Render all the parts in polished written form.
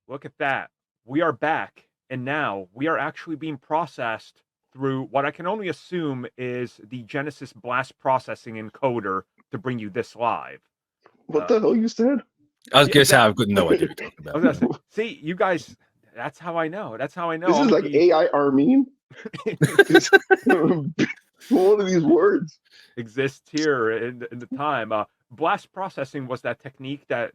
Look at that. We are back, and now we are actually being processed through what I can only assume is the Genesis Blast Processing encoder to bring you this live. What the hell you said? I was Yeah, going to say, exactly. I've got no idea what you're I talking was gonna about. say, see, you guys, that's how I know. That's how I know. This is like AI Armin. One of these words exists here in the time. Blast processing was that technique that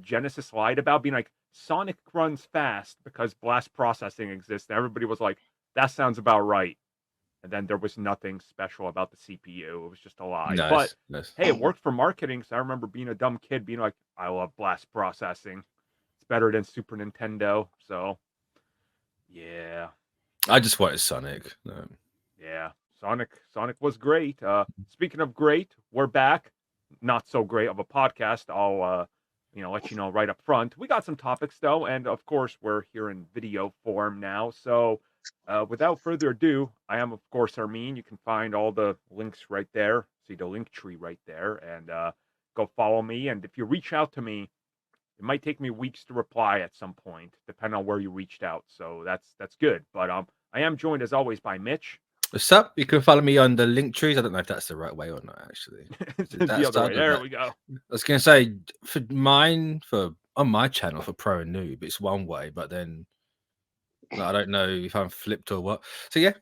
Genesis lied about, being like Sonic runs fast because blast processing exists. And everybody was like, "That sounds about right." And then there was nothing special about the CPU. It was just a lie. But Nice. hey, it worked for marketing. So I remember being a dumb kid being like, "I love blast processing. It's better than Super Nintendo." So yeah. I just wanted Sonic. Yeah, Sonic was great. Speaking of great, we're back. Not so great of a podcast. I'll let you know right up front. We got some topics though, and of course we're here in video form now. So without further ado, I am of course Armin. You can find all the links right there. See the link tree right there, and go follow me. And if you reach out to me, it might take me weeks to reply at some point, depending on where you reached out. So that's good. But I am joined as always by Mitch. What's up? You can follow me on the link trees. I don't know if that's the right way or not, actually. It's the other way. There we go. I was going to say, on my channel for Pro and Noob, it's one way, but then I don't know if I'm flipped or what. So yeah,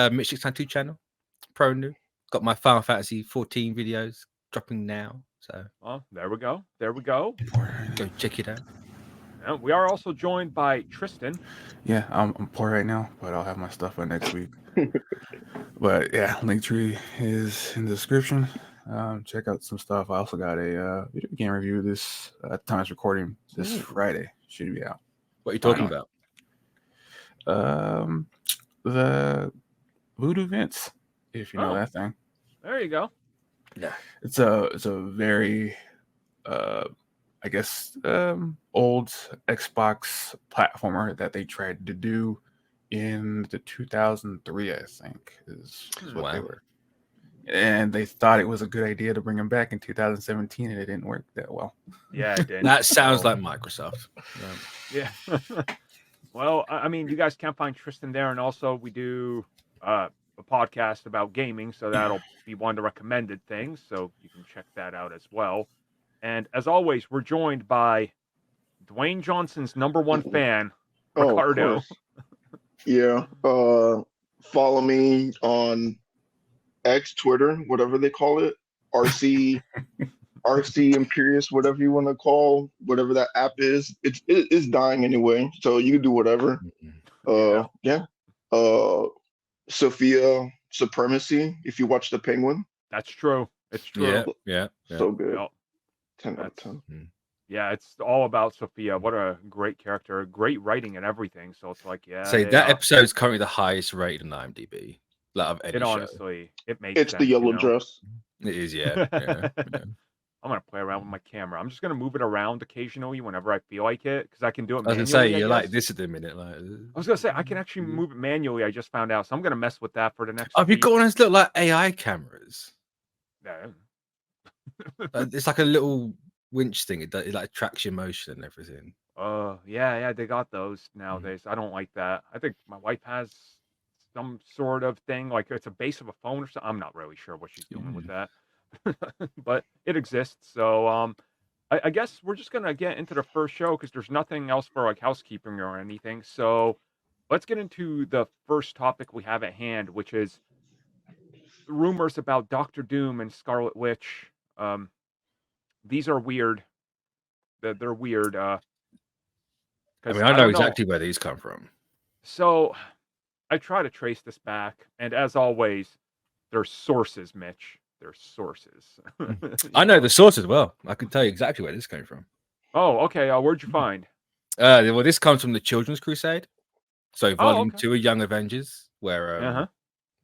Mitch 692 channel, Pro and Noob. Got my Final Fantasy 14 videos dropping now. So there we go. There we go. Go check it out. And we are also joined by Tristan. Yeah, I'm poor right now, but I'll have my stuff by next week. But yeah, Linktree is in the description. Check out some stuff. I also got a video game review this time it's recording this Friday. Should be out. What are you talking about? The Voodoo Vince, if you know that thing. There you go. Yeah, it's a very I guess old Xbox platformer that they tried to do in the 2003, I think, is what they were. And they thought it was a good idea to bring them back in 2017, and it didn't work that well. Yeah, it didn't. That sounds like Microsoft. Yeah. Well, I mean, you guys can find Tristan there, and also we do a podcast about gaming, so that'll be one of the recommended things, so you can check that out as well. And as always, we're joined by Dwayne Johnson's #1 fan, Ricardo. Yeah. Follow me on X, Twitter, whatever they call it, RC Imperious, whatever you want to call whatever that app is. It's dying anyway, so you can do whatever. Yeah. Sophia Supremacy. If you watch The Penguin, that's true. It's true. Yeah. So good. Yep. 10 out of 10. Yeah, it's all about Sophia. What a great character, great writing and everything. So it's like, yeah. So that episode is currently the highest rated on IMDb. Like of any it show. Honestly, it makes it's sense, the yellow dress. It is, yeah. I'm gonna play around with my camera. I'm just gonna move it around occasionally whenever I feel like it, because I can do it. I was gonna say you're like this at the minute. Like I was gonna say I can actually move it manually. I just found out, so I'm gonna mess with that for the next. Have you got one of those little like AI cameras? Yeah. It's like a little winch thing. It like tracks your motion and everything. Yeah, they got those nowadays. I don't like that. I think my wife has some sort of thing, like it's a base of a phone or something. I'm not really sure what she's doing with that, but it exists. So I guess we're just gonna get into the first show because there's nothing else for like housekeeping or anything. So let's get into the first topic we have at hand, which is rumors about Doctor Doom and Scarlet Witch. These are weird. They're weird. I mean, I know exactly where these come from. So I try to trace this back, and as always, there's sources, Mitch. There's sources. I know the source as well. I can tell you exactly where this came from. Oh, okay. Where'd you find? Well, this comes from the Children's Crusade. So Volume 2 of Young Avengers, where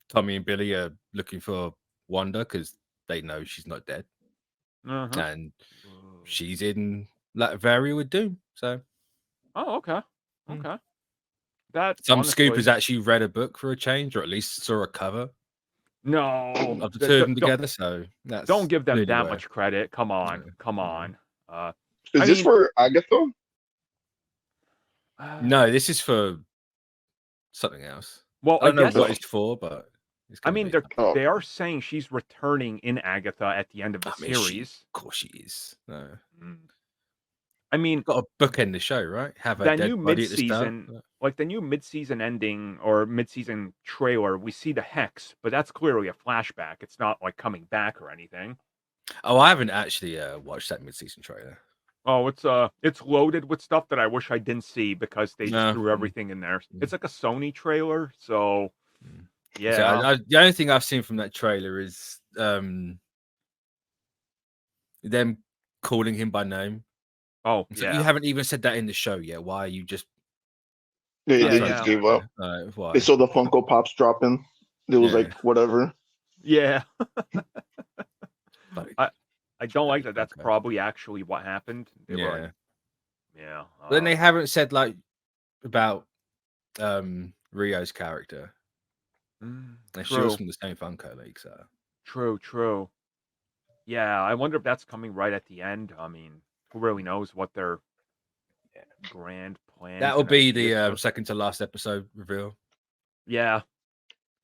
Tommy and Billy are looking for Wanda because they know she's not dead. And she's in Latveria with Doom. So okay. That some scoopers actually read a book for a change, or at least saw a cover. No, of the two of them together. So don't give them that much credit. Come on. Is this for Agatha? No, this is for something else. Well, I don't know guess what it's for, but it's I gonna mean, be. they are saying she's returning in Agatha at the end of the series. Of course she is. No. I mean, Got to bookend the show, right? Have a that dead new body at the start. mid-season, like the new mid-season ending or mid-season trailer, we see the Hex, but that's clearly a flashback. It's not like coming back or anything. Oh, I haven't actually watched that mid-season trailer. Oh, it's loaded with stuff that I wish I didn't see because they just threw everything in there. It's like a Sony trailer, so yeah. So the only thing I've seen from that trailer is them calling him by name. Oh, so yeah. You haven't even said that in the show yet. Why are you just? They just gave up. Why? They saw the Funko Pops dropping. It was like whatever. Yeah. I don't like that. That's probably actually what happened. They were like, yeah. But then they haven't said like about Rio's character. And she was from the same Funko League, so. True. Yeah, I wonder if that's coming right at the end. I mean, who really knows what their grand plan? That will be the second to last episode reveal. Yeah.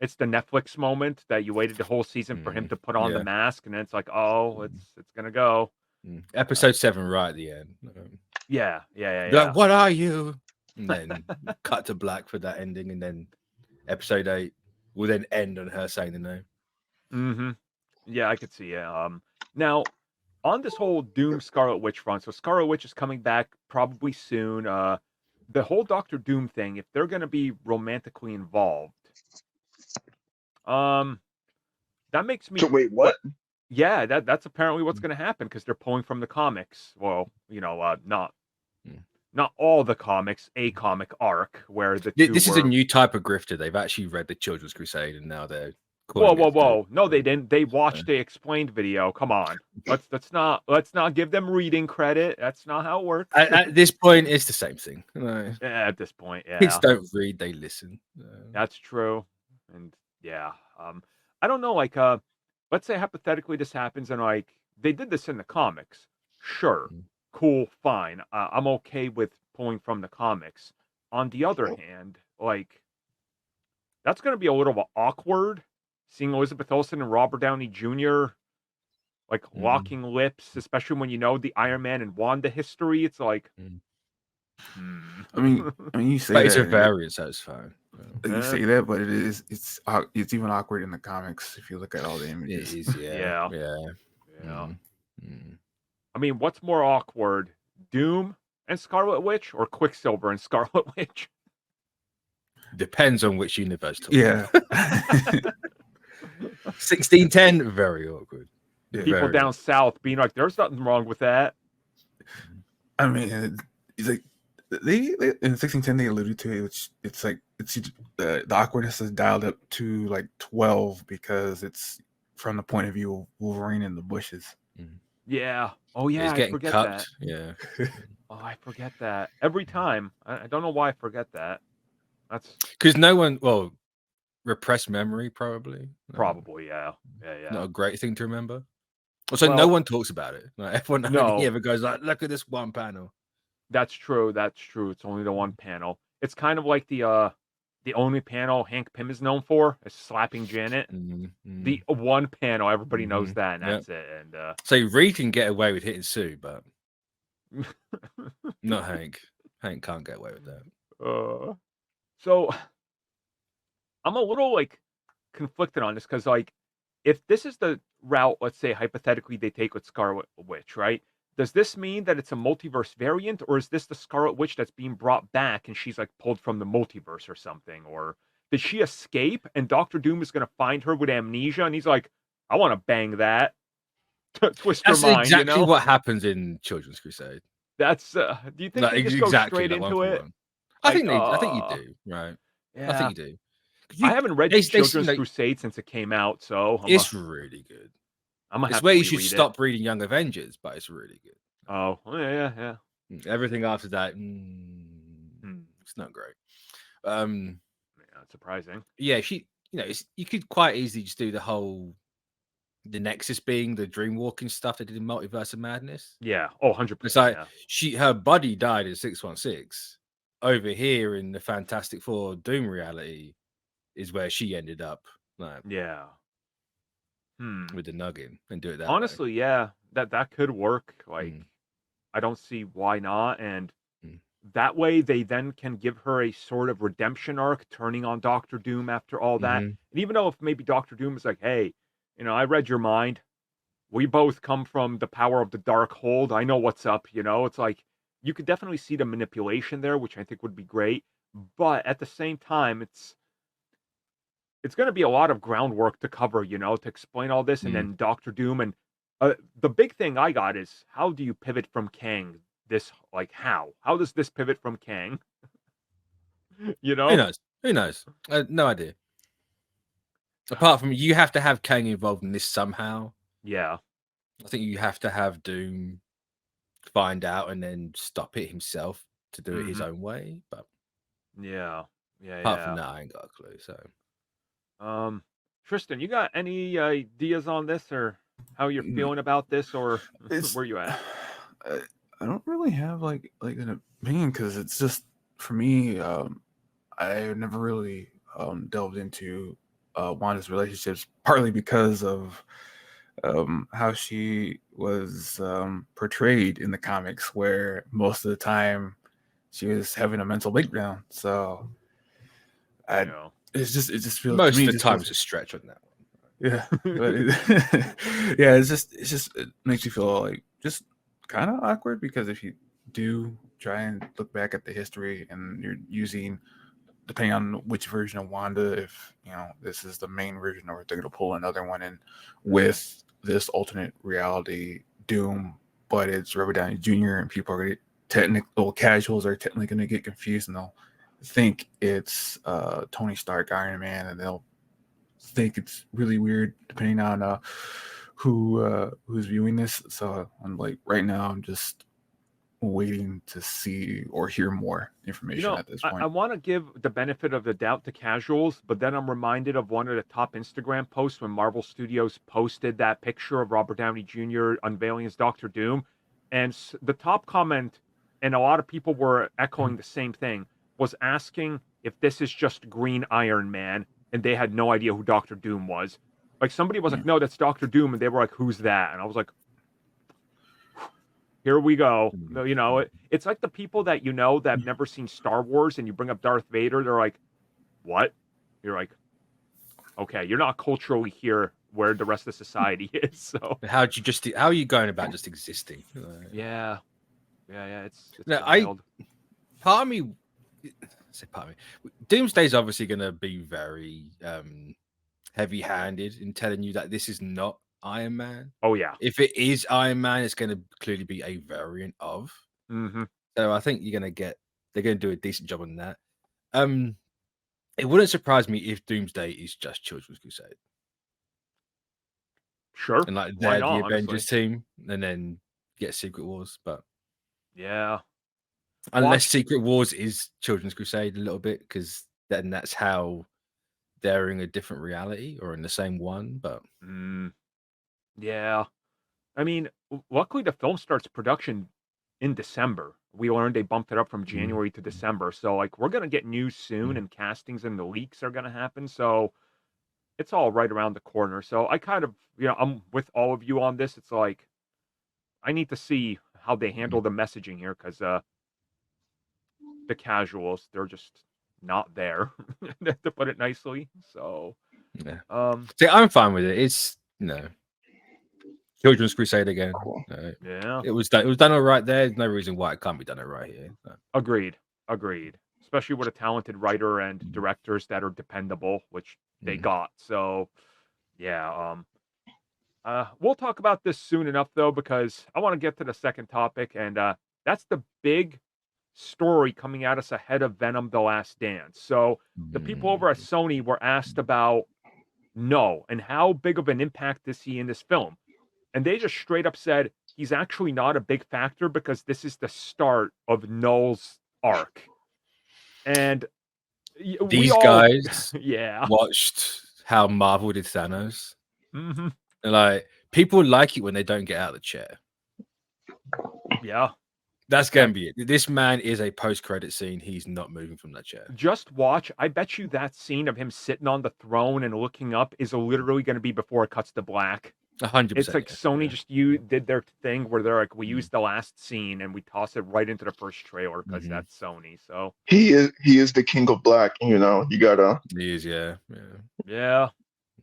It's the Netflix moment that you waited the whole season for him to put on the mask, and then it's like, oh, it's gonna go. Episode 7 right at the end. Yeah. Like, what are you? And then cut to black for that ending, and then episode 8 will then end on her saying the name. Mm-hmm. Yeah, I could see it. Now, on this whole Doom Scarlet Witch front, so Scarlet Witch is coming back probably soon. The whole Doctor Doom thing, if they're gonna be romantically involved, that makes me. So wait, what? Yeah, that's apparently what's going to happen because they're pulling from the comics. Well, not all the comics, a comic arc where the this is a new type of grifter. They've actually read the Children's Crusade and now they're. Whoa! No, they didn't. They watched the explained video. Come on, let's not give them reading credit. That's not how it works. At this point, it's the same thing. At this point, yeah. Kids don't read; they listen. That's true, and yeah. I don't know. Like, let's say hypothetically this happens, and like they did this in the comics. Sure, cool, fine. I'm okay with pulling from the comics. On the other hand, like that's going to be a little awkward. Seeing Elizabeth Olsen and Robert Downey Jr. like locking lips, especially when you know the Iron Man and Wanda history, it's like. I mean, you say but it's a variant, so it's fine. You say that, but it's even awkward in the comics if you look at all the images. It is, yeah. I mean, what's more awkward, Doom and Scarlet Witch, or Quicksilver and Scarlet Witch? Depends on which universe. Yeah. 1610, very awkward. People down south being like, "There's nothing wrong with that." I mean, it's like they in 1610 they alluded to it. It's like the awkwardness is dialed up to like 12 because it's from the point of view of Wolverine in the bushes. Yeah. Oh yeah. He's getting cut. That. Yeah. Oh, I forget that every time. I don't know why I forget that. That's because no one. Well, repressed memory, probably. Probably, yeah. Not a great thing to remember. Also, no one talks about it. Like, everyone only ever goes like, "Look at this one panel." That's true. It's only the one panel. It's kind of like the only panel Hank Pym is known for is slapping Janet. The one panel, everybody knows that, and that's it. And so Reed can get away with hitting Sue, but not Hank. Hank can't get away with that. So I'm a little like conflicted on this because like if this is the route, let's say hypothetically they take with Scarlet Witch, right? Does this mean that it's a multiverse variant, or is this the Scarlet Witch that's being brought back and she's like pulled from the multiverse or something? Or did she escape and Doctor Doom is going to find her with amnesia and he's like, I want to bang that. Twist her mind. That's exactly you know? what happens in Children's Crusade. That's do you think they just go straight into it? I think you do, right? Yeah. I think you do. I haven't read Children's Crusade since it came out, so it's really good. It's where you should stop reading Young Avengers, but it's really good. Oh, yeah. Everything after that, it's not great. Yeah, it's surprising. Yeah, you could quite easily just do the Nexus being the dream walking stuff they did in Multiverse of Madness. Yeah, 100%. It's like her buddy died in 616. over here in the Fantastic Four Doom reality is where she ended up, like, Yeah. with the Nuggin, and do it that way. Honestly, yeah, that could work. Like, I don't see why not. And that way, they then can give her a sort of redemption arc, turning on Doctor Doom after all that. And even though if maybe Doctor Doom is like, hey, I read your mind. We both come from the power of the dark hold. I know what's up. It's like you could definitely see the manipulation there, which I think would be great. But at the same time, it's going to be a lot of groundwork to cover, to explain all this, and then Doctor Doom. And the big thing I got is, how do you pivot from Kang? How does this pivot from Kang? Who knows? No idea. Apart from, you have to have Kang involved in this somehow. Yeah. I think you have to have Doom find out and then stop it himself to do it his own way. But apart from that, I ain't got a clue. So, Tristan, you got any ideas on this, or how you're feeling about this, or where you at? I don't really have like an opinion, because it's just, for me, I never really delved into Wanda's relationships, partly because of how she was portrayed in the comics, where most of the time she was having a mental breakdown. So it just feels, most to me, of the time it's a stretch on that one. Yeah, but yeah, it makes you feel like just kind of awkward, because if you do try and look back at the history, and you're using, depending on which version of Wanda, if this is the main version, or if they're going to pull another one in with this alternate reality Doom, but it's Robert Downey Jr., and people are casuals are technically going to get confused, and they'll think it's Tony Stark, Iron Man, and they'll think it's really weird depending on who's viewing this. So I'm like, right now, I'm just waiting to see or hear more information at this point. I want to give the benefit of the doubt to casuals, but then I'm reminded of one of the top Instagram posts when Marvel Studios posted that picture of Robert Downey Jr. unveiling as Doctor Doom, and the top comment, and a lot of people were echoing the same thing, was asking if this is just Green Iron Man, and they had no idea who Doctor Doom was. Like, somebody was like, no, that's Doctor Doom, and they were like, who's that? And I was like, here we go. It's like the people that that have never seen Star Wars, and you bring up Darth Vader, they're like, what? You're like, okay, you're not culturally here where the rest of society is. So how are you going about just existing? Yeah. It's wild. Part of me, Doomsday's obviously going to be very heavy-handed in telling you that this is not Iron Man. Oh yeah. If it is Iron Man, it's going to clearly be a variant of. So I think they're going to do a decent job on that. It wouldn't surprise me if Doomsday is just Children's Crusade. Sure. And like they're the Avengers team, and then get Secret Wars, but yeah. Unless Secret Wars is Children's Crusade a little bit, because then that's how they're in a different reality or in the same one. But yeah, I mean, luckily the film starts production in December. We learned they bumped it up from January to December, so like we're gonna get news soon, and castings and the leaks are gonna happen. So it's all right around the corner. So I kind of, I'm with all of you on this. It's like I need to see how they handle the messaging here, because the casuals, they're just not there, to put it nicely. So yeah, see, I'm fine with it. It's Children's Crusade again. Yeah, it was done all right there. There's no reason why it can't be done all right here. So. Agreed. Especially with a talented writer and directors that are dependable, which they got. So yeah, we'll talk about this soon enough though, because I want to get to the second topic, and that's the big story coming at us ahead of Venom: The Last Dance. So the people over at Sony were asked about and how big of an impact is he in this film, and they just straight up said he's actually not a big factor, because this is the start of KNULL's arc. And these guys yeah, watched how Marvel did Thanos. And like, people like it when they don't get out of the chair. Yeah. That's gonna be it. This man is a post-credit scene. He's not moving from that chair. Just watch. I bet you that scene of him sitting on the throne and looking up is literally going to be before it cuts to black. 100%. It's like Sony just did their thing where they're like, we use the last scene and we toss it right into the first trailer because that's Sony. So he is the king of black. You know, you gotta. He is, yeah.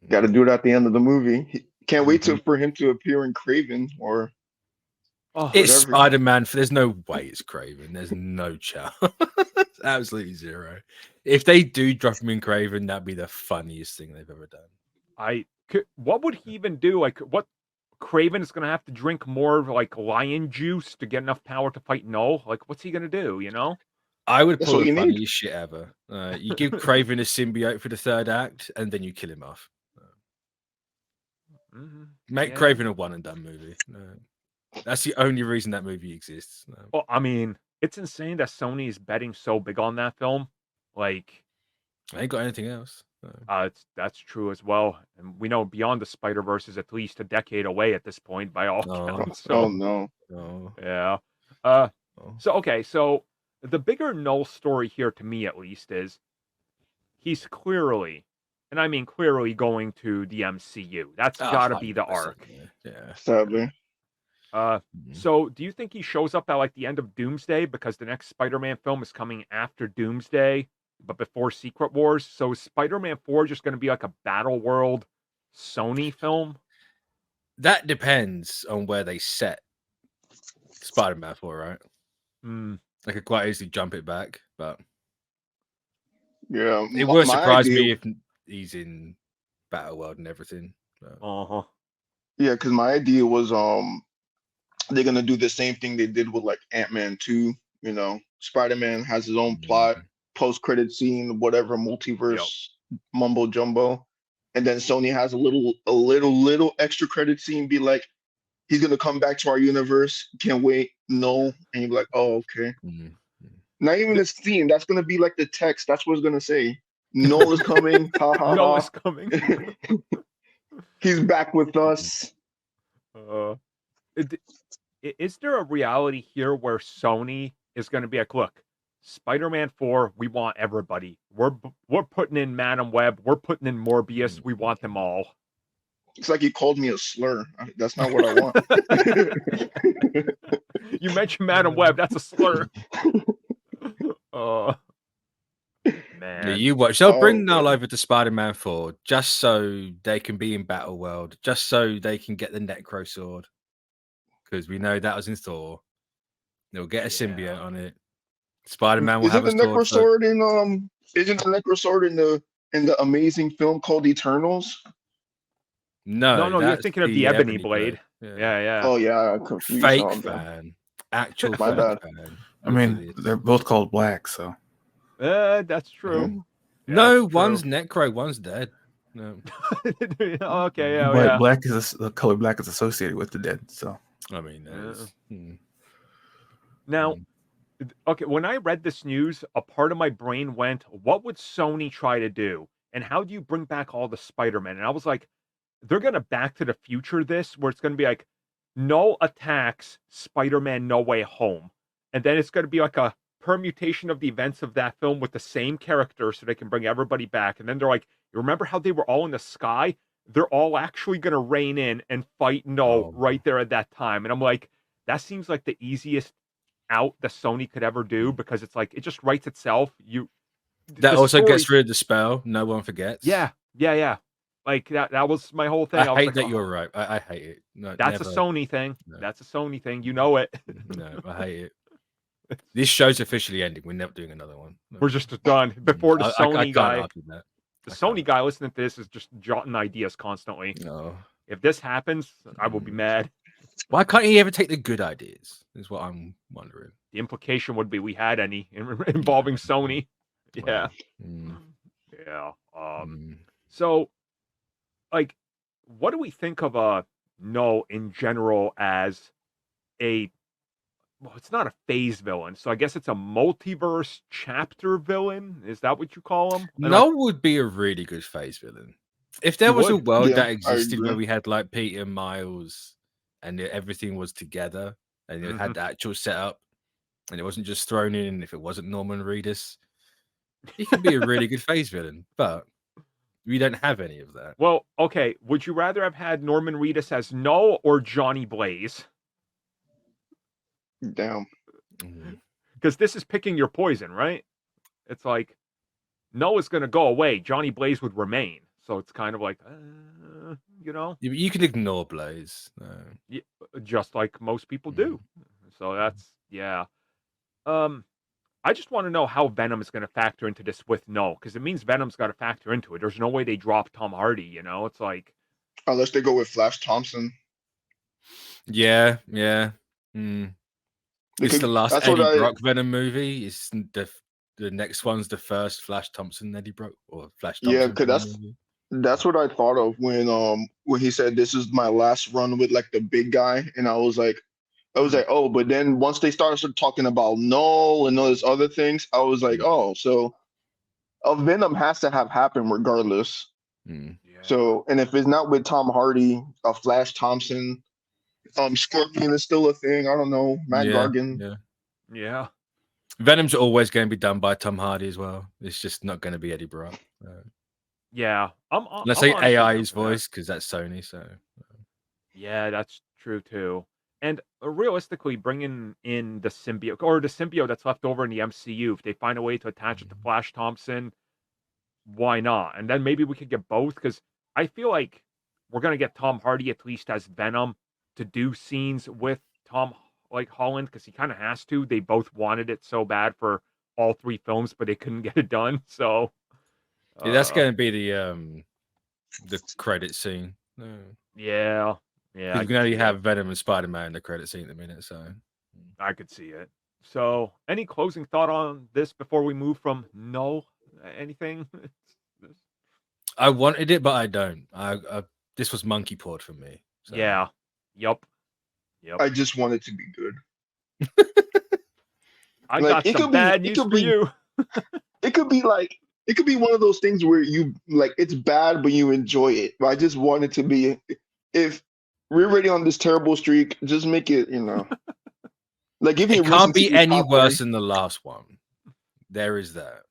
Gotta do it at the end of the movie. Can't wait for him to appear in Kraven or. It's Spider-Man. There's no way it's Kraven. There's no chance. Absolutely zero. If they do drop him in Kraven, that'd be the funniest thing they've ever done. What would he even do? Like, what Kraven is going to have to drink more like lion juice to get enough power to fight Knull? Like, what's he going to do? You know? I would pull the funniest shit ever. You give Kraven a symbiote for the third act, and then you kill him off. Make Kraven a one and done movie. That's the only reason that movie exists. Well, I mean, it's insane that Sony is betting so big on that film. Like, I ain't got anything else. That's true as well. And we know Beyond the Spider-Verse is at least a decade away at this point by all counts. So, no. Yeah. So the bigger Knull story here, to me at least, is he's clearly, and I mean clearly, going to the MCU. That's got to be the arc. Yeah. Sadly. So do you think he shows up at like the end of Doomsday, because the next Spider-Man film is coming after Doomsday but before Secret Wars? So is Spider-Man 4 just going to be like a Battle World Sony film? That depends on where they set Spider-Man 4, right? They could quite easily jump it back, but yeah, it would surprise me if he's in Battle World and everything. Yeah, because my idea was they're gonna do the same thing they did with like Ant-Man 2. You know, Spider-Man has his own plot, post-credit scene, whatever, multiverse mumbo jumbo, and then Sony has a little extra credit scene. Be like, he's gonna come back to our universe. Can't wait. No, and you're like, oh, okay. Not even the scene. That's gonna be like the text. That's what it's gonna say. Knull is coming. Ha ha. Knull is coming. He's back with us. Is there a reality here where Sony is going to be like, look, Spider-Man 4, we want everybody. We're putting in Madam Web. We're putting in Morbius. We want them all. It's like you called me a slur. That's not what I want. You mentioned Madam Web. That's a slur. Man. Yeah, you watch. They'll bring Knull over to Spider-Man 4 just so they can be in Battle World, just so they can get the Necro Sword. Because we know that was in Thor. They'll get a symbiote on it. Spider-Man will have a sword. Isn't the Necro Sword in the amazing film called Eternals? No, you're thinking of the Ebony Blade. Yeah. Oh yeah, I'm confused. Fake fan. Actual My bad. fan. I mean, they're both called Black, so. That's true. No, one's Necro, one's dead. No. Okay, But Black is the color black is associated with the dead, so. I mean, now, okay, when I read this news, a part of my brain went, what would Sony try to do? And how do you bring back all the Spider-Man? And I was like, they're going to Back to the Future this, where it's going to be like, Knull attacks Spider-Man No Way Home. And then it's going to be like a permutation of the events of that film with the same character so they can bring everybody back. And then they're like, you remember how they were all in the sky? They're all actually going to rein in and fight Knull right there at that time. And I'm like, that seems like the easiest out that Sony could ever do, because it's like, it just writes itself. That also gets rid of the spell. No one forgets. Yeah. Like that was my whole thing. I hate that you're right. I hate it. No, that's never. A Sony thing. No. That's a Sony thing. You know it. No, I hate it. This show's officially ending. We're never doing another one. No. We're just done. Before the Sony guy. The I Sony guy listening to this is just jotting ideas constantly. No. If this happens, I will be mad. Why can't he ever take the good ideas? Is what I'm wondering. The implication would be we had any involving Sony. Yeah. Yeah. So, like, what do we think of Knull in general as well, it's not a phase villain, so I guess it's a multiverse chapter villain. Is that what you call him? Knull would be a really good phase villain. If there was a world that existed where we had like Peter and Miles and everything was together and it had the actual setup, and it wasn't just thrown in if it wasn't Norman Reedus, he could be a really good phase villain. But we don't have any of that. Well, okay. Would you rather have had Norman Reedus as Null or Johnny Blaze? Damn. Because this is picking your poison, right? It's like Null is going to go away. Johnny Blaze would remain. So it's kind of like, you know? You can ignore Blaze. Just like most people do. So that's, yeah. I just want to know how Venom is going to factor into this with Null, because it means Venom's got to factor into it. There's no way they drop Tom Hardy, you know? It's like... Unless they go with Flash Thompson. Yeah. It's the last Eddie Brock Venom movie. It's the next one's the first Flash Thompson Eddie Brock or Flash Thompson. Yeah, because that's what I thought of when he said this is my last run with like the big guy, and I was like, oh, but then once they started talking about Null and all those other things, I was like, oh, so a Venom has to have happened regardless. Yeah. So, and if it's not with Tom Hardy, a Flash Thompson, Scorpion is still a thing. I don't know, Matt Gargan. Yeah. Venom's always going to be done by Tom Hardy as well. It's just not going to be Eddie Brock. Yeah. Let's say AI's voice, because that's Sony. So yeah, that's true too. And realistically, bringing in the symbiote, or the symbiote that's left over in the MCU, if they find a way to attach it to Flash Thompson, why not? And then maybe we could get both, because I feel like we're going to get Tom Hardy at least as Venom to do scenes with Tom Holland, because he kind of has to. They both wanted it so bad for all 3 films, but they couldn't get it done. So yeah, that's going to be the credit scene. Yeah. You can only have Venom and Spider-Man in the credit scene at the minute, so I could see it. So, any closing thought on this before we move from Null? Anything? I wanted it, but I don't. This was monkey pawed for me. So. Yeah. Yep. I just want it to be good. I got some bad news for you. It could be one of those things where you like it's bad, but you enjoy it. But I just want it to be, if we're already on this terrible streak, just make it, like give me. It can't be any worse than the last one. There is that.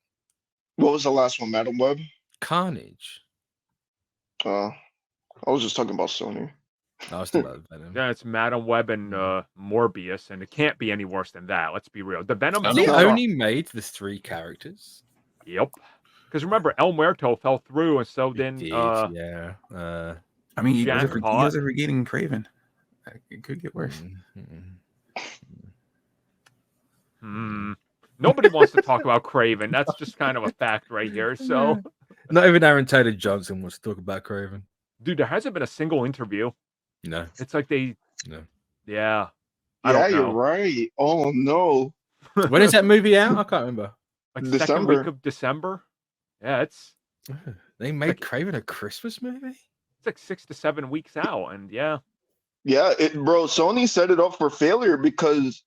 What was the last one, Madam Web? Carnage. I was just talking about Sony. I was talking about Venom. Yeah, it's Madam Web and Morbius, and it can't be any worse than that. Let's be real. The Venom. They only made the 3 characters. Yep. Because remember, El Muerto fell through, and so then yeah. I mean, you guys are forgetting Craven. It could get worse. Nobody wants to talk about Craven. That's just kind of a fact right here. So, not even Aaron Taylor Johnson wants to talk about Craven. Dude, there hasn't been a single interview. No. It's like they. No. Yeah. Yeah, you're right. Oh no. When is that movie out? I can't remember. Like second week of December. Yeah, it's. They made Craven a Christmas movie. It's like 6 to 7 weeks out, and yeah. Yeah, bro. Sony set it up for failure because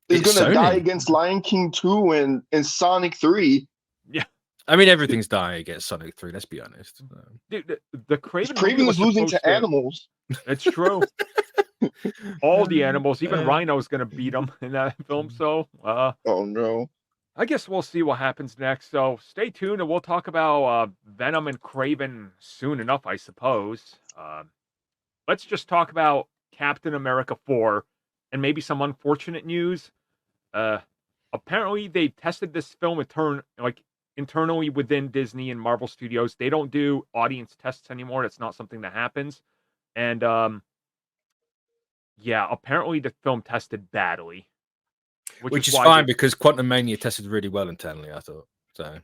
it's gonna die against Lion King 2 and Sonic 3. Yeah. I mean, everything's dying against Sonic 3. Let's be honest. Dude, the Craven is losing to animals. It's true. All the animals, even Rhino's gonna beat him in that film. So, oh no. I guess we'll see what happens next. So stay tuned, and we'll talk about Venom and Craven soon enough, I suppose. Let's just talk about Captain America 4 and maybe some unfortunate news. Apparently, they tested this film internally within Disney and Marvel Studios. They don't do audience tests anymore. That's not something that happens. And yeah, apparently the film tested badly. Which is fine because Quantumania tested really well internally, I thought. So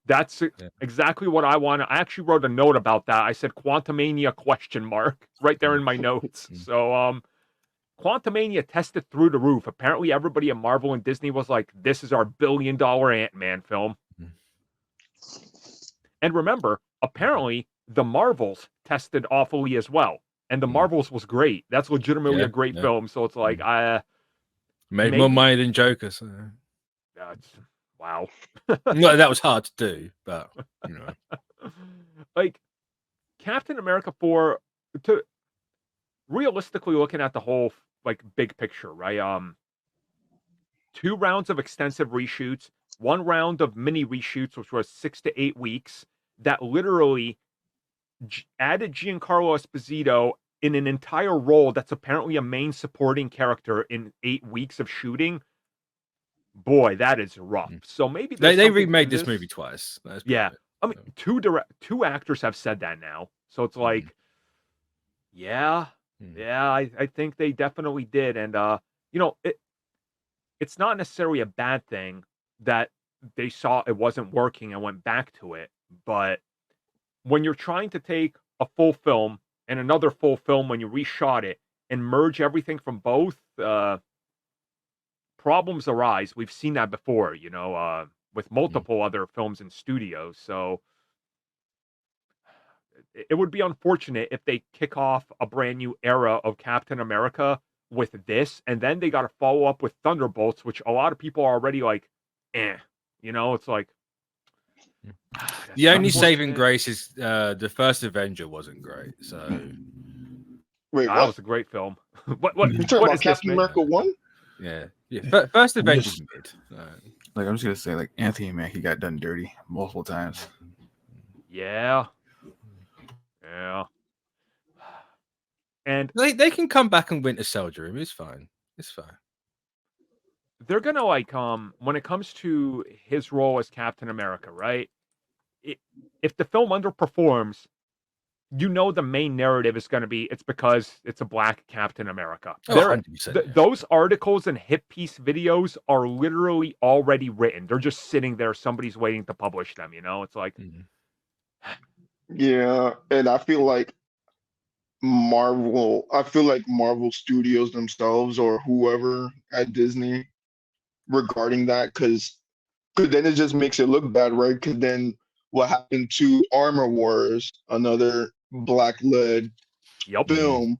that's exactly what I want. I actually wrote a note about that. I said Quantumania ? Right there in my notes. So Quantumania tested through the roof. Apparently everybody at Marvel and Disney was like, this is our $1 billion Ant-Man film. And remember, apparently the Marvels tested awfully as well. And the Marvels was great. That's legitimately a great film. So it's like, made more money than Joker. So. Wow. No, that was hard to do, but like Captain America 4, to realistically looking at the whole big picture, right? 2 rounds of extensive reshoots, 1 round of mini reshoots, which was 6 to 8 weeks, that literally added Giancarlo Esposito in an entire role that's apparently a main supporting character in 8 weeks of shooting. Boy, that is rough. So maybe they remade this movie twice. Yeah. I mean, two actors have said that now. So it's like, yeah, I think they definitely did. And, you know, it's not necessarily a bad thing that they saw it wasn't working and went back to it. But when you're trying to take a full film and another full film when you reshot it and merge everything from both, problems arise. We've seen that before, you know, with multiple other films and studios. So it would be unfortunate if they kick off a brand new era of Captain America with this, and then they got to follow up with Thunderbolts, which a lot of people are already like, you know, it's like. The only saving grace is the first Avenger wasn't great. So wait, that was a great film. what you talking about Captain America 1? Yeah. First Avengers mid. Like, I'm just gonna say, like, Anthony Mackie got done dirty multiple times. Yeah. And they can come back and Winter Soldier him. It's fine. They're gonna like when it comes to his role as Captain America, right? If the film underperforms, you know the main narrative is going to be it's because it's a black Captain America. Those articles and hit piece videos are literally already written. They're just sitting there. Somebody's waiting to publish them. You know, it's like, yeah, and I feel like Marvel Studios themselves or whoever at Disney regarding that, because then it just makes it look bad, right? Because then what happened to Armor Wars, another black-led film,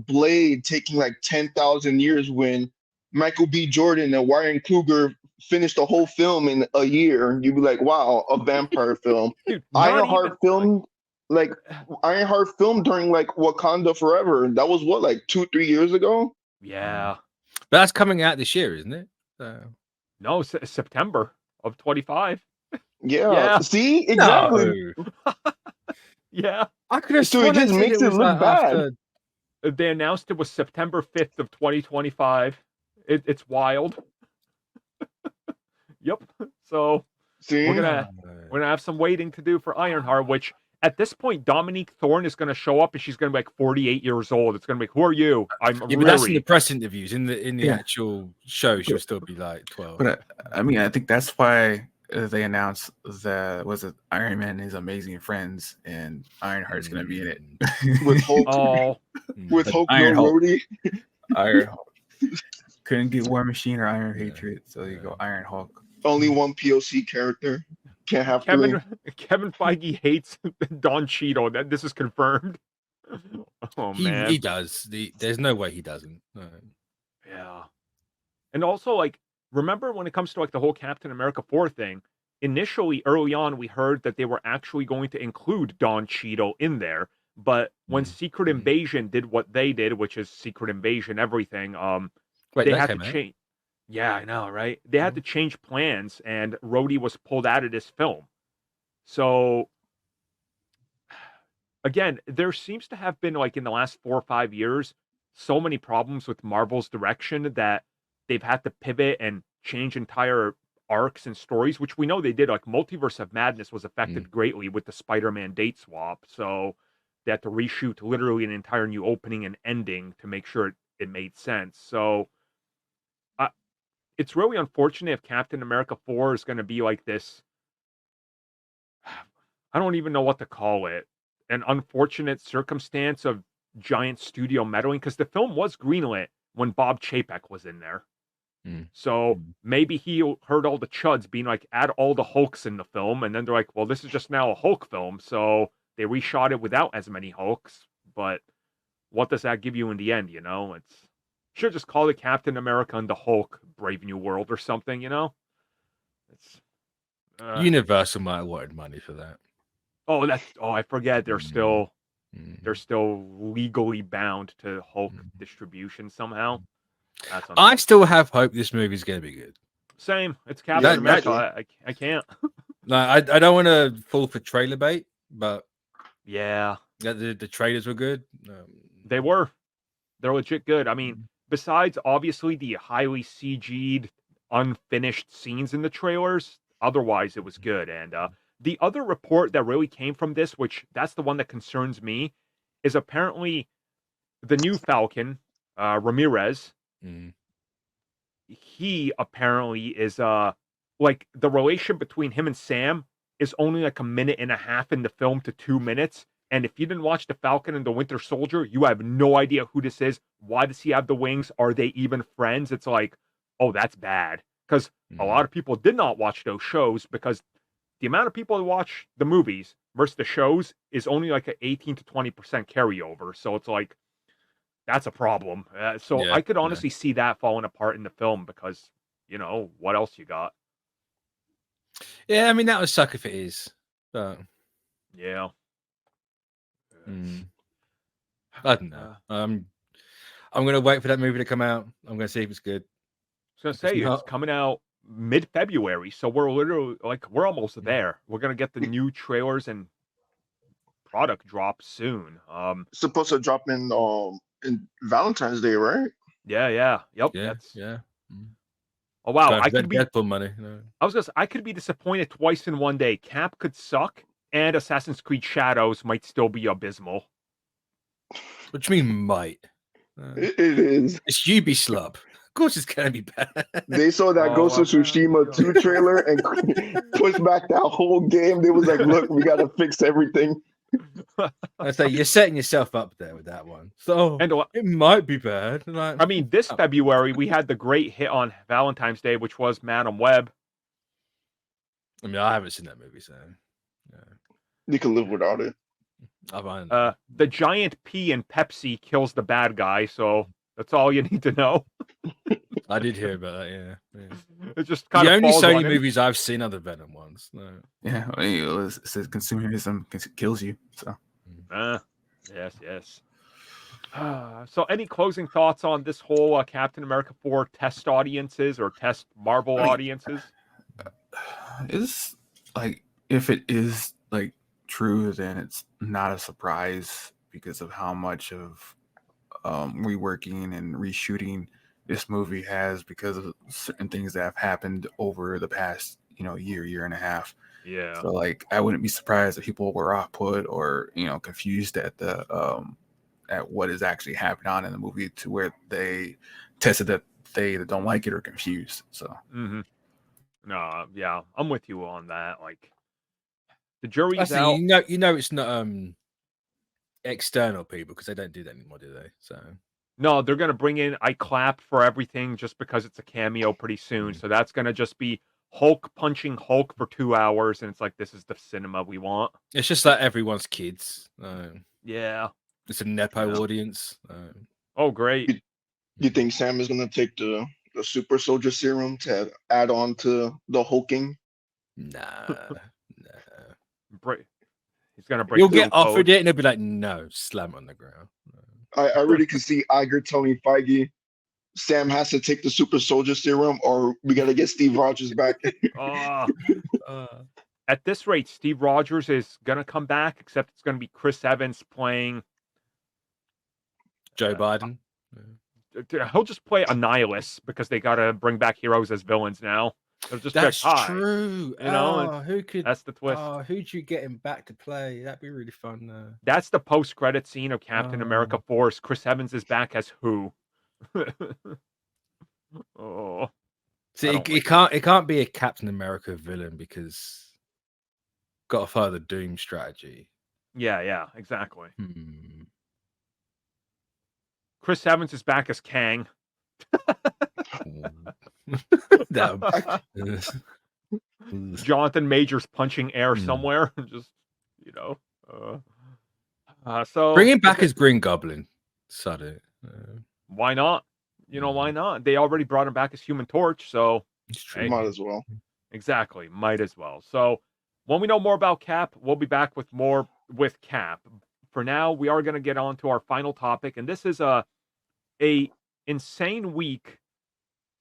Blade taking like 10,000 years when Michael B. Jordan and Ryan Coogler finished the whole film in a year. You'd be like, wow, a vampire film. Dude, Ironheart filmed during like Wakanda Forever. That was what, like 2-3 years ago? Yeah. But that's coming out this year, isn't it? No, September of 25. Yeah. See, exactly. No. Yeah. I could have. So it just makes it look bad. They announced it was September 5th of 2025. It's wild. Yep. So see, we're gonna have some waiting to do for Ironheart, which at this point Dominique Thorne is gonna show up and she's gonna be like 48 years old. It's gonna be like, who are you? But that's in the press interviews. In the actual show, she'll still be like 12. But I mean, I think that's why they announced that Iron Man and His Amazing Friends, and Ironheart's going to be in it with Hulk. With Hulk, Iron no Rhodey. Iron Hulk couldn't get War Machine or Iron Patriot, so you go Iron Hulk. Only one POC character. Can't have Kevin Feige hates Don Cheadle. This is confirmed. Oh man, he does. There's no way he doesn't. Yeah, and also like. Remember when it comes to like the whole Captain America 4 thing, initially early on, we heard that they were actually going to include Don Cheadle in there. But when Secret Invasion did what they did, which is Secret Invasion, everything, they had to change. Yeah, I know, right? They had to change plans and Rhodey was pulled out of this film. So again, there seems to have been like in the last 4 or 5 years, so many problems with Marvel's direction that they've had to pivot and change entire arcs and stories, which we know they did. Like Multiverse of Madness was affected greatly with the Spider-Man date swap. So they had to reshoot literally an entire new opening and ending to make sure it made sense. So it's really unfortunate if Captain America 4 is going to be like this. I don't even know what to call it. An unfortunate circumstance of giant studio meddling, because the film was greenlit when Bob Chapek was in there. So maybe he heard all the chuds being like, add all the Hulks in the film. And then they're like, well, this is just now a Hulk film. So they reshot it without as many Hulks. But what does that give you in the end? You know, should just call it Captain America and the Hulk Brave New World or something, you know? Universal might have wanted money for that. I forget. They're still legally bound to Hulk distribution somehow. I still have hope this movie's going to be good. Same. It's Captain America. I can't. No, I don't want to fall for trailer bait, but yeah, the trailers were good. They were. They're legit good. I mean, besides obviously the highly CG'd, unfinished scenes in the trailers, otherwise it was good. And the other report that really came from this, which that's the one that concerns me, is apparently the new Falcon, Ramirez. He apparently is like the relation between him and Sam is only like a minute and a half in the film to 2 minutes. And if you didn't watch The Falcon and the Winter Soldier, you have no idea who this is. Why does he have the wings? Are they even friends? It's like, oh, that's bad. Because a lot of people did not watch those shows because the amount of people that watch the movies versus the shows is only like an 18 to 20% carryover. So it's like, that's a problem. I could honestly see that falling apart in the film because, what else you got? Yeah, I mean, that would suck if it is. But... yeah. I don't know. I'm going to wait for that movie to come out. I'm going to see if it's good. I was going to say, it's coming out mid-February, so we're literally, we're almost there. We're going to get the new trailers and product drop soon. It's supposed to drop in Valentine's Day, right? Yeah. Yep. Yeah. Oh wow! I could be Deadpool money. No. I could be disappointed twice in one day. Cap could suck, and Assassin's Creed Shadows might still be abysmal. What do you mean might? It is. It's Ubisoft. Of course, it's gonna be bad. They saw that Ghost of Tsushima 2 trailer and pushed back that whole game. They was like, "Look, we gotta fix everything." I say you're setting yourself up there with that one. So it might be bad. I mean, this February we had the great hit on Valentine's Day, which was Madam Web. I mean, I haven't seen that movie, so you can live without it. The giant P in Pepsi kills the bad guy, so that's all you need to know. I did hear about that. Yeah. It just kind the of only Sony movies I've seen are the Venom ones. No. Yeah, it says consumerism kills you. So. Yes. So, any closing thoughts on this whole Captain America 4 test audiences or test Marvel audiences? Is if it is true, then it's not a surprise because of how much of reworking and reshooting this movie has because of certain things that have happened over the past year and a half. Yeah. So I wouldn't be surprised if people were off put or confused at the at what is actually happening on in the movie to where they tested that they don't like it or confused. So no, yeah, I'm with you on that. The jury's out. You know it's not external people because they don't do that anymore, do they? So no, they're gonna bring in I clapped for everything just because it's a cameo pretty soon. So that's gonna just be Hulk punching Hulk for 2 hours, and it's like this is the cinema we want. It's just like everyone's kids. Yeah, it's a nepo audience. Oh, great! You think Sam is gonna take the super soldier serum to add on to the hulking? Nah. He's gonna break. You'll get offered it, and he'll be like, "No, slam on the ground." I really can see Iger telling Feige, Sam has to take the super soldier serum, or we gotta get Steve Rogers back. At this rate, Steve Rogers is gonna come back, except it's gonna be Chris Evans playing Joe Biden. He'll just play a nihilist because they gotta bring back heroes as villains now. That's true. Who could? That's the twist. Who'd you get him back to play? That'd be really fun. That's the post-credit scene of Captain America 4. Chris Evans is back as who? See, it can't be a Captain America villain because got to follow the Doom strategy. Yeah, exactly. Chris Evans is back as Kang. Jonathan Majors punching air somewhere. Just so bring him back as Green Goblin. Why not? Why not? They already brought him back as Human Torch, so might as well. Exactly, might as well. So when we know more about Cap, we'll be back with more with Cap. For now, we are going to get on to our final topic, and this is a insane week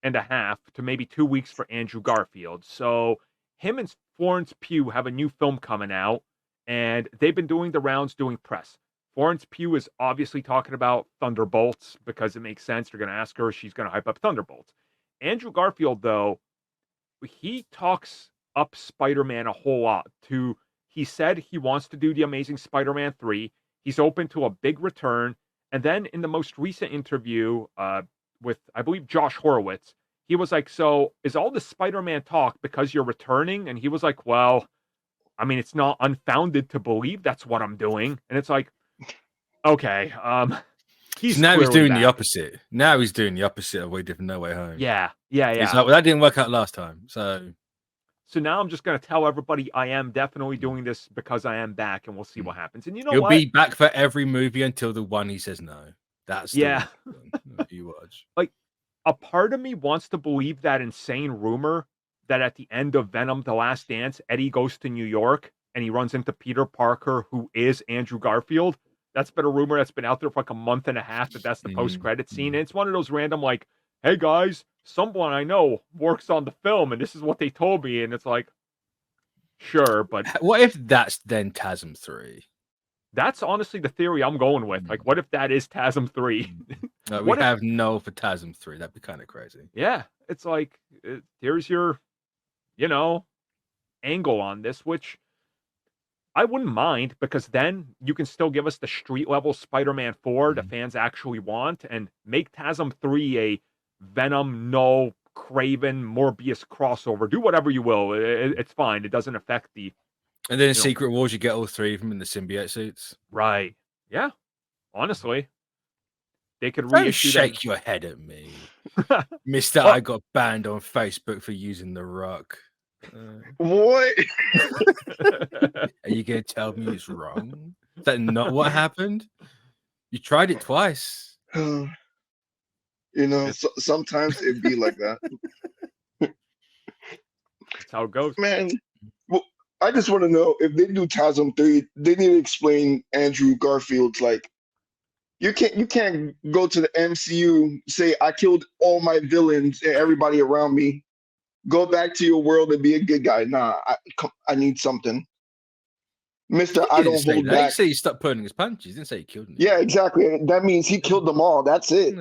and a half to maybe 2 weeks for Andrew Garfield. So him and Florence Pugh have a new film coming out, and they've been doing the rounds doing press. Florence Pugh is obviously talking about Thunderbolts because it makes sense. They're going to ask her, she's going to hype up Thunderbolts. Andrew Garfield, though, he talks up Spider-Man a whole lot. He said he wants to do the Amazing Spider-Man 3. He's open to a big return. And then in the most recent interview with, I believe, Josh Horowitz, he was like, so is all the Spider-Man talk because you're returning? And he was like, well, I mean, it's not unfounded to believe that's what I'm doing. And it's like, okay, he's doing back. the opposite. Now he's doing the opposite of No Way Home. Yeah. He's like, well, that didn't work out last time. So now I'm just going to tell everybody I am definitely doing this because I am back, and we'll see what happens. And you know He'll what? be back for every movie until the one he says no. That's the one you watch. Like, a part of me wants to believe that insane rumor that at the end of Venom: The Last Dance, Eddie goes to New York and he runs into Peter Parker, who is Andrew Garfield. That's been a rumor that's been out there for like a month and a half that's the post-credit scene. And it's one of those random, like, hey guys, someone I know works on the film and this is what they told me. And it's like, sure, but what if that's then TASM 3? That's honestly the theory I'm going with. Like, what if that is TASM 3? We have no for TASM 3. That'd be kind of crazy. Yeah, it's like, here's your, angle on this, which I wouldn't mind, because then you can still give us the street level Spider-Man 4 the fans actually want, and make TASM 3 a Venom, Null, Craven, Morbius crossover. Do whatever you will. It's fine. It doesn't affect the... And then in Secret Wars, you get all three of them in the symbiote suits. Right. Yeah. Honestly. They could Don't reissue shake your head at me. Mister, I got banned on Facebook for using The Rock. What? Are you going to tell me it's wrong? Is that not what happened? You tried it twice. Sometimes it'd be like that. That's how it goes. Man, well, I just want to know, if they do TASM 3, they need to explain Andrew Garfield's, like, you can't go to the MCU, say, I killed all my villains and everybody around me. Go back to your world and be a good guy. Nah, I need something. Mister, I don't hold back. He said he stopped pulling his punches. He didn't say he killed them. Yeah, exactly. That means he killed them all. That's it.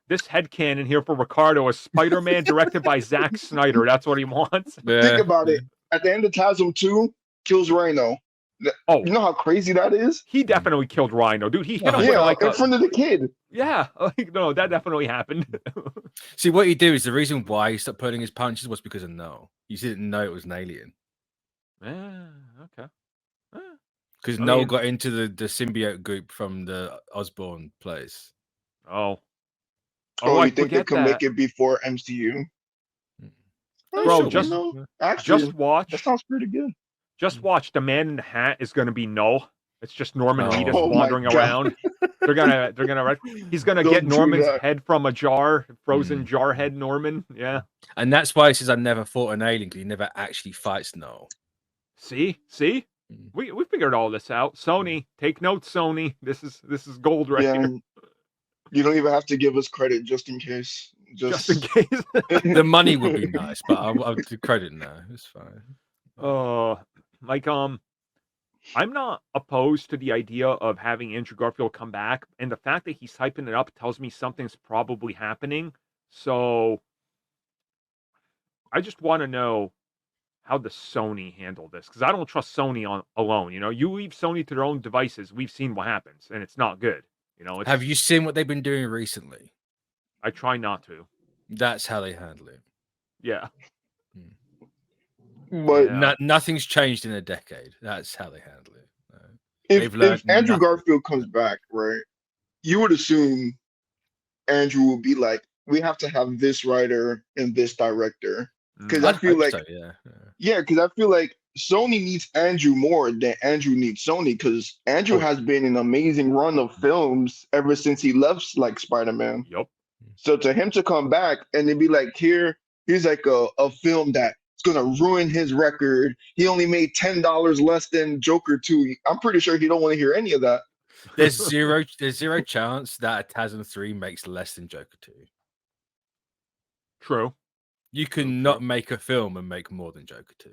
This headcanon here for Ricardo is Spider-Man directed by Zack Snyder. That's what he wants. Yeah. Think about it. At the end of TASM 2, kills Rhino. Oh, you know how crazy that is? He definitely killed Rhino, dude. He hit him in front of the kid. Yeah, no, that definitely happened. See, what you do is the reason why he stopped pulling his punches was because of Null. You didn't know it was an alien. Okay. Because Null got into the symbiote group from the Osborn place. Oh, you think they could make it before MCU? Bro, just watch. That sounds pretty good. Just watch. The Man in the Hat is going to be Null. It's just Norman Reedus wandering around. He's gonna get Norman's head from a jar, frozen jar head Norman. Yeah. And that's why he says I never fought an alien, because he never actually fights Null. See? We figured all this out. Sony, take notes, Sony. This is gold right here. You don't even have to give us credit, just in case. Just in case. The money would be nice, but I'll do credit now. It's fine. I'm not opposed to the idea of having Andrew Garfield come back, and the fact that he's hyping it up tells me something's probably happening. So I just want to know how the Sony handle this, because I don't trust Sony alone. You leave Sony to their own devices, we've seen what happens, and it's not good. Have you seen what they've been doing recently? I try not to. That's how they handle it. Yeah. But nothing's changed in a decade. That's how they handle it. If Andrew Garfield comes back, right, you would assume Andrew will be like, we have to have this writer and this director. Because I feel like, because I feel like Sony needs Andrew more than Andrew needs Sony, because Andrew has been an amazing run of films ever since he left, like, Spider-Man. Yep. So to him to come back and then be like, here's like a film that gonna ruin his record. He only made $10 less than Joker 2. I'm pretty sure he don't want to hear any of that. There's zero chance that a TASM 3 makes less than Joker 2. True. You can not make a film and make more than Joker 2.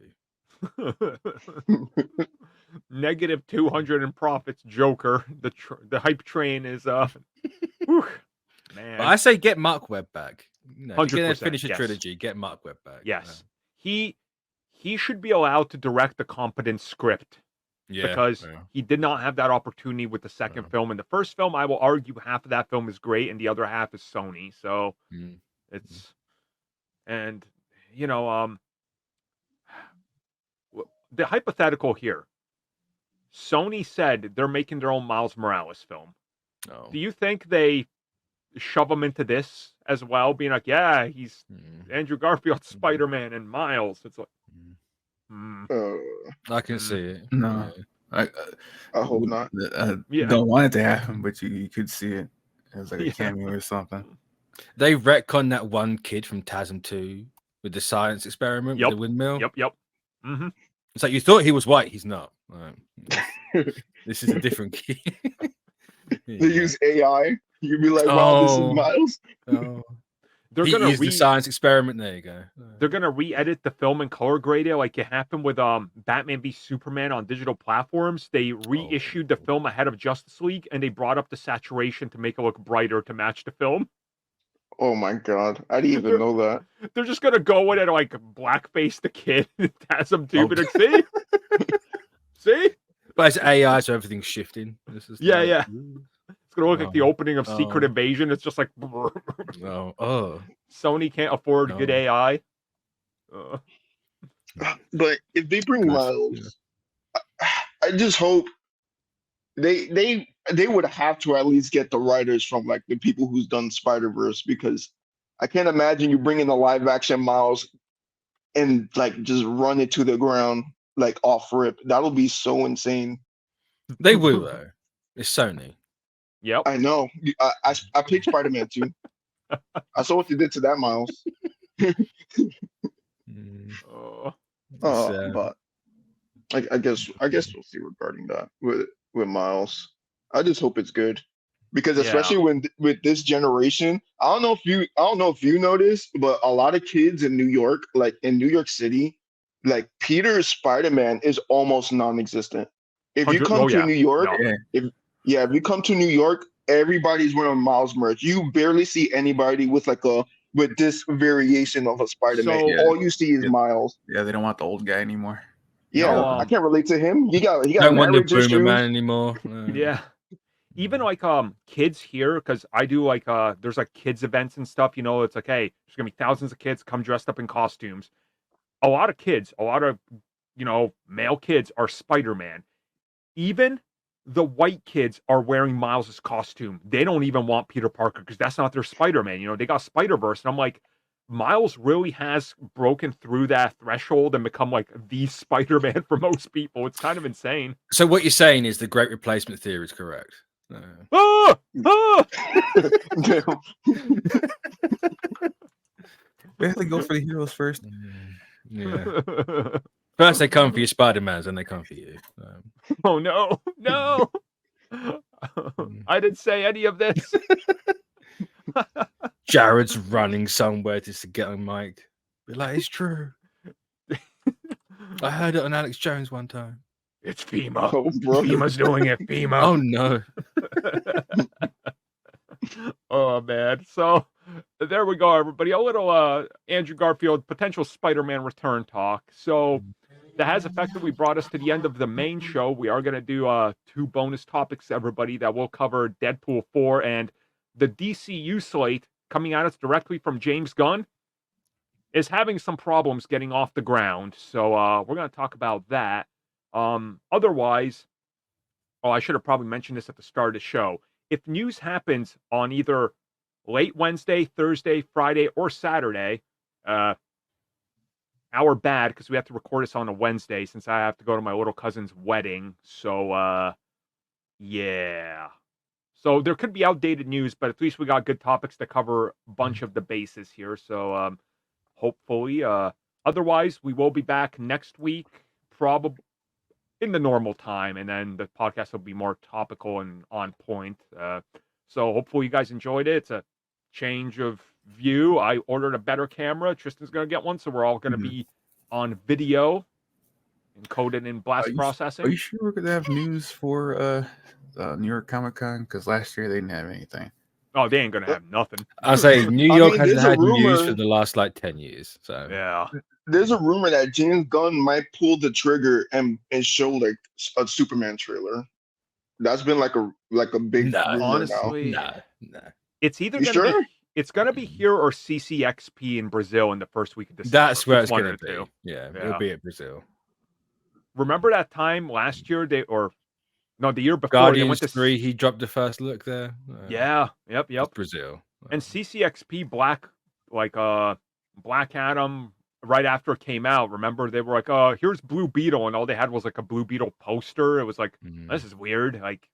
Negative 200 in profits, Joker. The hype train is whew, man. But I say get Mark Webb back. You know, if you're gonna 100%, finish a yes. trilogy, get Mark Webb back. Yes. He should be allowed to direct a competent script. Yeah. Because he did not have that opportunity with the second film. In the first film, I will argue half of that film is great and the other half is Sony. So it's and you know, the hypothetical here. Sony said they're making their own Miles Morales film. Oh. Do you think they shove him into this as well, being like, yeah, he's Andrew Garfield's Spider-Man and Miles? It's like, I can see it. No, I hope not. Don't want it to happen, but you could see it as like a cameo or something. They retcon that one kid from TASM 2 with the science experiment with the windmill. Yep. Mm-hmm. It's like you thought he was white. He's not. This is a different kid. They use AI. You'd be like, wow, this is Miles. They're gonna use the science experiment. There you go. They're gonna re-edit the film and color grade it, like it happened with Batman v Superman on digital platforms. They reissued the film ahead of Justice League, and they brought up the saturation to make it look brighter to match the film. Oh my god, I didn't even know that. They're just gonna go in and like blackface the kid, TASM 2, but see, see. But it's AI, so everything's shifting. This is yeah. It's gonna look like the opening of Secret Invasion. It's just like, Sony can't afford good AI. But if they bring Miles, I just hope they would have to at least get the writers from like the people who's done Spider-Verse, because I can't imagine you bring in a live action Miles and like just run it to the ground like off rip. That'll be so insane. They will though. It's Sony. Yep. I know. I picked Spider-Man 2. I saw what you did to that Miles. But I guess we'll see regarding that with Miles. I just hope it's good, because especially with this generation, I don't know if you noticed, but a lot of kids in New York, like in New York City, like Peter's Spider-Man is almost non-existent. If you come to New York, if you come to New York, everybody's wearing Miles merch. You barely see anybody with this variation of a Spider-Man. All you see is Miles. Yeah, they don't want the old guy anymore. Yeah, I can't relate to him. He got don't want the Boomer Man anymore. Yeah. Even like kids here, because I do like there's like kids events and stuff, you know, it's like, hey, there's gonna be thousands of kids come dressed up in costumes. A lot of you know, male kids are Spider-Man. Even the white kids are wearing Miles' costume. They don't even want Peter Parker because that's not their Spider-Man. You know, they got Spider-Verse. And I'm like, Miles really has broken through that threshold and become like the Spider-Man for most people. It's kind of insane. So what you're saying is the Great Replacement theory is correct. We have to go for the heroes first. Yeah. First they come for your Spider-Mans, and they come for you. Oh no! I didn't say any of this. Jared's running somewhere just to get on mic. Be like, it's true. I heard it on Alex Jones one time. It's FEMA. Oh, FEMA's doing it. FEMA. Oh no. Oh man. So there we go, everybody. A little Andrew Garfield potential Spider-Man return talk. So that has effectively brought us to the end of the main show. We are going to do 2 bonus topics, everybody, that will cover Deadpool 4 and the DCU slate coming at us directly from James Gunn is having some problems getting off the ground. So we're going to talk about that. Otherwise, I should have probably mentioned this at the start of the show. If news happens on either late Wednesday, Thursday, Friday, or Saturday, our bad, because we have to record this on a Wednesday since I have to go to my little cousin's wedding. So, yeah. So there could be outdated news, but at least we got good topics to cover a bunch of the bases here. So, hopefully, otherwise we will be back next week. Probably in the normal time, and then the podcast will be more topical and on point. So hopefully you guys enjoyed it. It's a change of view. I ordered a better camera. Tristan's gonna get one, so we're all gonna be on video, encoded in blast processing. Are you sure we're gonna have news for New York Comic Con? Because last year they didn't have anything. Oh, they ain't gonna have nothing. I'll say New York hasn't there's a had news rumor- for the last like 10 years. So Yeah. There's a rumor that James Gunn might pull the trigger and show like a Superman trailer. That's been like a big rumor honestly, now. no. It's either You gonna sure? be it's gonna be here or CCXP in Brazil in the first week of December. That's where it's one going of to the be. two. Yeah, Yeah. it'll be at Brazil. Remember that time last year the year before Guardians they went to 3, he dropped the first look there. Yeah, yep. It's Brazil. And CCXP Black Adam right after it came out. Remember they were like, here's Blue Beetle, and all they had was like a Blue Beetle poster. It was like, this is weird. Like,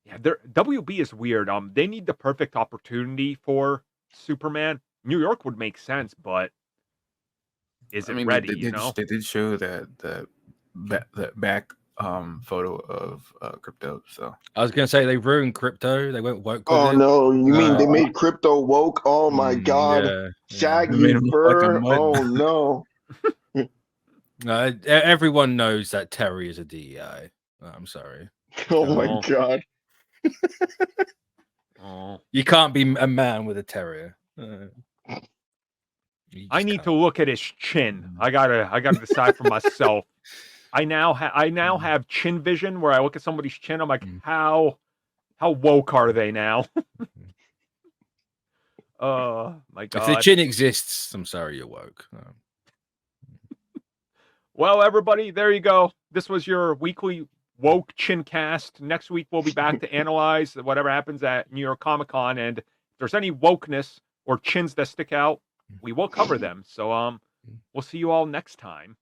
yeah, WB is weird. They need the perfect opportunity for Superman. New York would make sense, but is it ready? They did show that back photo of Crypto. So I was going to say they ruined Crypto. They went woke. Oh no, you mean they made Crypto woke? Oh my god. Yeah. Shaggy fur. Oh no. No, everyone knows that Terry is a DEI. I'm sorry. Oh my god. You can't be a man with a terrier. I need to look at his chin. I gotta decide for myself. I now have chin vision where I look at somebody's chin. I'm like, how woke are they now? My God. If the chin exists, I'm sorry you're woke. Well, everybody, there you go. This was your weekly woke chin cast. Next week we'll be back to analyze whatever happens at New York Comic Con, and if there's any wokeness or chins that stick out, we will cover them. So we'll see you all next time.